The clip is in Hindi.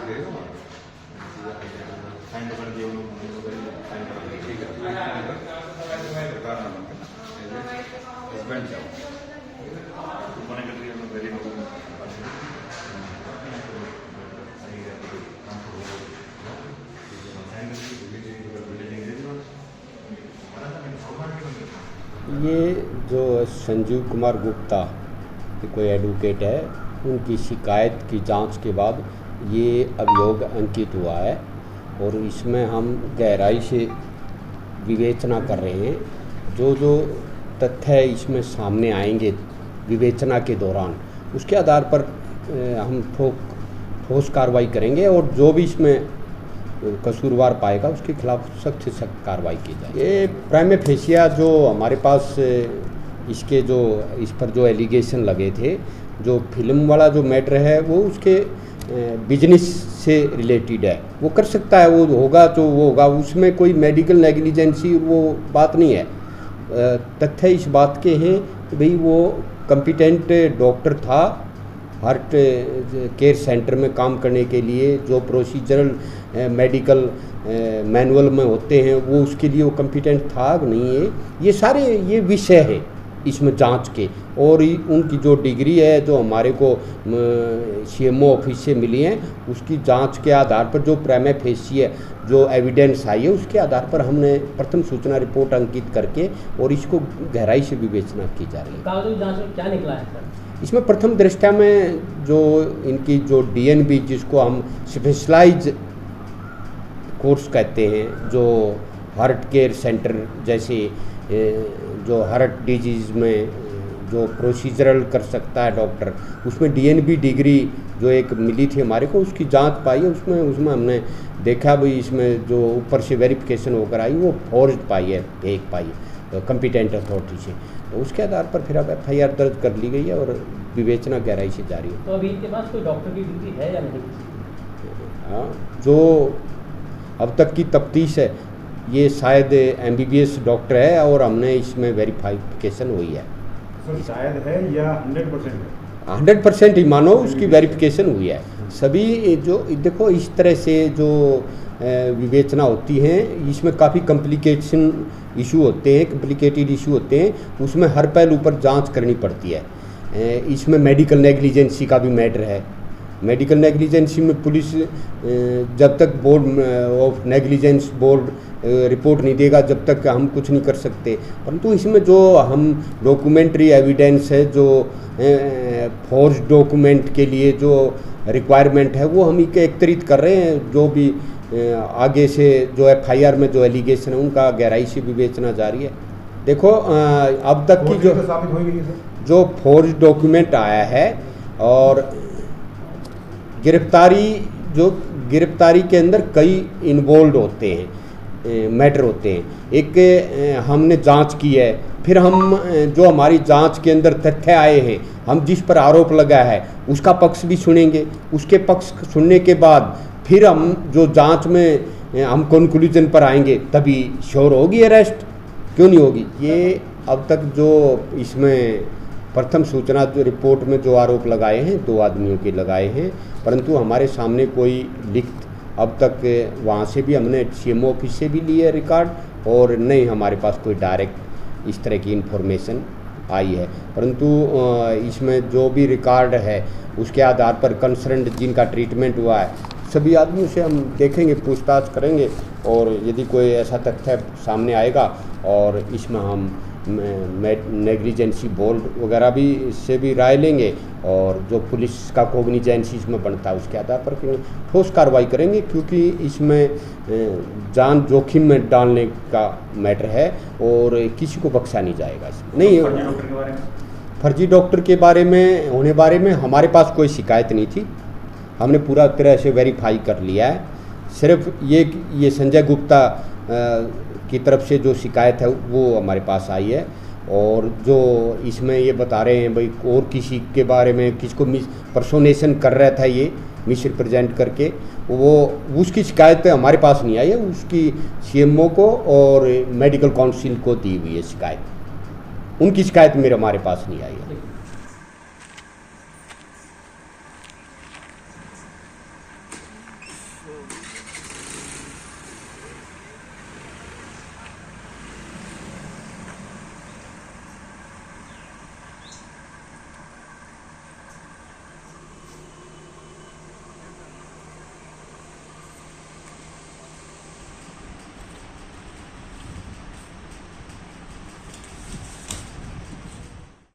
ये जो संजीव कुमार गुप्ता कोई एडवोकेट है, उनकी शिकायत की जांच के बाद ये अभियोग अंकित हुआ है और इसमें हम गहराई से विवेचना कर रहे हैं। जो जो तथ्य इसमें सामने आएंगे विवेचना के दौरान, उसके आधार पर हम ठोस कार्रवाई करेंगे और जो भी इसमें कसूरवार पाएगा उसके खिलाफ सख्त से सख्त कार्रवाई की जाए। ये प्राइमा फेसिया जो हमारे पास इस पर जो एलिगेशन लगे थे, जो फिल्म वाला जो मैटर है वो उसके बिजनेस से रिलेटेड है, वो कर सकता है, वो होगा तो वो होगा, उसमें कोई मेडिकल नेग्लिजेंसी वो बात नहीं है। तथ्य इस बात के हैं कि भाई वो कॉम्पिटेंट डॉक्टर था, हार्ट केयर सेंटर में काम करने के लिए जो प्रोसीजरल मेडिकल मैनुअल में होते हैं वो उसके लिए वो कॉम्पिटेंट था नहीं है। ये सारे ये विषय है इसमें जांच के, और उनकी जो डिग्री है जो हमारे को सीएमओ ऑफिस से मिली है, उसकी जांच के आधार पर जो प्राइमा फेसिया जो एविडेंस आई है उसके आधार पर हमने प्रथम सूचना रिपोर्ट अंकित करके और इसको गहराई से विवेचना की जा रही है। कागजी जांच में क्या निकला है सर? इसमें प्रथम दृष्टया में जो इनकी जो डीएनबी, जिसको हम स्पेशलाइज कोर्स कहते हैं, जो हार्ट केयर सेंटर जैसे जो हार्ट डिजीज़ में जो प्रोसीजरल कर सकता है डॉक्टर, उसमें डीएनबी डिग्री जो एक मिली थी हमारे को, उसकी जांच पाई है। उसमें हमने देखा भाई इसमें जो ऊपर से वेरिफिकेशन होकर आई वो फॉर्ज पाई है, फेक पाई है कॉम्पिटेंट अथॉरिटी से। तो उसके आधार पर फिर अब एफआईआर दर्ज कर ली गई है और विवेचना गहराई से जारी है। तो अभी इनके पास कोई डॉक्टर की डिग्री है या नहीं? हाँ, जो अब तक की तफ्तीश है ये शायद एमबीबीएस डॉक्टर है और हमने इसमें वेरिफिकेशन हुई है। सर शायद है या 100% है? 100% ही मानो उसकी वेरिफिकेशन हुई है। सभी जो देखो इस तरह से जो विवेचना होती है इसमें काफ़ी कॉम्प्लिकेशन इशू होते हैं, कॉम्प्लिकेटेड इशू होते हैं, उसमें हर पहलू पर जांच करनी पड़ती है। इसमें मेडिकल नेग्लिजेंसी का भी मैटर है। मेडिकल नेग्लिजेंसी में पुलिस जब तक board of negligence board report नहीं देगा जब तक हम कुछ नहीं कर सकते। परंतु इसमें जो हम डॉक्यूमेंट्री एविडेंस है, जो फोर्ज डॉक्यूमेंट के लिए जो रिक्वायरमेंट है वो हम एकत्रित कर रहे हैं। जो भी आगे से जो एफआईआर में जो एलिगेशन है उनका गहराई से विवेचना जारी है। देखो अब तक की जो फोर्ज डॉक्यूमेंट आया है और गिरफ्तारी के अंदर कई इन्वॉल्व होते हैं, मैटर होते हैं। एक हमने जांच की है, फिर हम जो हमारी जांच के अंदर तथ्य आए हैं, हम जिस पर आरोप लगा है उसका पक्ष भी सुनेंगे। उसके पक्ष सुनने के बाद फिर हम जो जांच में हम कंक्लूजन पर आएंगे तभी श्योर होगी अरेस्ट, क्यों नहीं होगी। ये अब तक जो इसमें प्रथम सूचना जो रिपोर्ट में जो आरोप लगाए हैं 2 आदमियों के लगाए हैं, परंतु हमारे सामने कोई लिखित अब तक वहाँ से भी हमने सीएमओ ऑफिस से भी लिए रिकॉर्ड और नहीं हमारे पास कोई डायरेक्ट इस तरह की इन्फॉर्मेशन आई है। परंतु इसमें जो भी रिकॉर्ड है उसके आधार पर कंसर्न्ड जिनका ट्रीटमेंट हुआ है सभी आदमियों से हम देखेंगे, पूछताछ करेंगे और यदि कोई ऐसा तथ्य सामने आएगा और इसमें हम नेग्लिजेंसी बोर्ड वगैरह भी इससे भी राय लेंगे और जो पुलिस का कोग्निजेंसी इसमें बनता है उसके आधार पर ठोस कार्रवाई करेंगे, क्योंकि इसमें जान जोखिम में डालने का मैटर है और किसी को बख्शा नहीं जाएगा। इसमें नहीं, फर्जी डॉक्टर के बारे में हमारे पास कोई शिकायत नहीं थी। हमने पूरा तरह से वेरीफाई कर लिया है। सिर्फ ये संजय गुप्ता की तरफ से जो शिकायत है वो हमारे पास आई है और जो इसमें ये बता रहे हैं भाई और किसी के बारे में किसको पर्सोनेशन कर रहा था, ये मिस रिप्रेजेंट करके, वो उसकी शिकायत हमारे पास नहीं आई है। उसकी सीएमओ को और मेडिकल काउंसिल को दी हुई है शिकायत, उनकी शिकायत हमारे पास नहीं आई है।